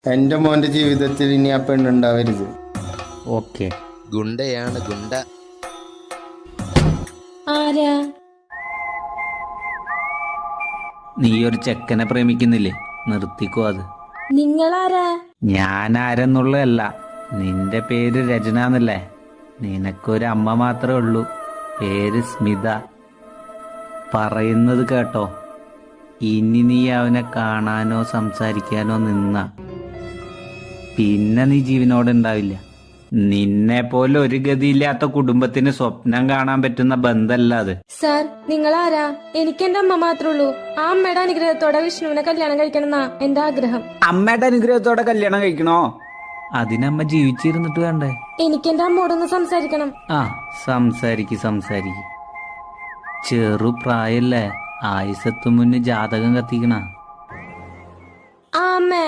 എന്റെ മോന്റെ ജീവിതത്തിൽ ഇനി ആ പെണ്ണുണ്ടാവരുത്. ഓക്കെ. ഗുണ്ടയാണ് ഗുണ്ട. ആരാ? നീ ഒരു ചെക്കനെ പ്രേമിക്കുന്നില്ലേ? നിർത്തിക്കോ അത്. നിങ്ങളാരാ? ഞാൻ ആരെന്നുള്ളതല്ല, നിന്റെ പേര് രചന എന്നല്ലേ? നിനക്കൊരു അമ്മ മാത്രമേ ഉള്ളൂ, പേര് സ്മിത. പറയുന്നത് കേട്ടോ, ഇനി നീ അവനെ കാണാനോ സംസാരിക്കാനോ നിന്ന പിന്നെ നീ ജീവനോടെ ഉണ്ടാവില്ല. നിന്നെ പോലെ ഒരു ഗതിയില്ലാത്ത കുടുംബത്തിന് സ്വപ്നം കാണാൻ പറ്റുന്ന ബന്ധമല്ല അത്. സാർ, നിങ്ങളാരാ? എനിക്ക് എന്റെ അമ്മ മാത്രമേ ഉള്ളൂ. ആ അമ്മയുടെ അനുഗ്രഹത്തോടെ വിഷ്ണുവിനെ കല്യാണം കഴിക്കണമെന്നാ എന്റെ ആഗ്രഹം. അമ്മയുടെ അനുഗ്രഹത്തോടെ കല്യാണം കഴിക്കണോ? അതിനമ്മ ജീവിച്ചിരുന്നിട്ട് വേണ്ടേ? എനിക്ക് എന്റെ അമ്മോടൊന്ന് സംസാരിക്കണം. ആ, സംസാരിക്ക്. ചെറുപ്രായല്ലേ, ആയുസത്തു മുന്നേ ജാതകം കത്തിക്കണ. ആ അമ്മേ,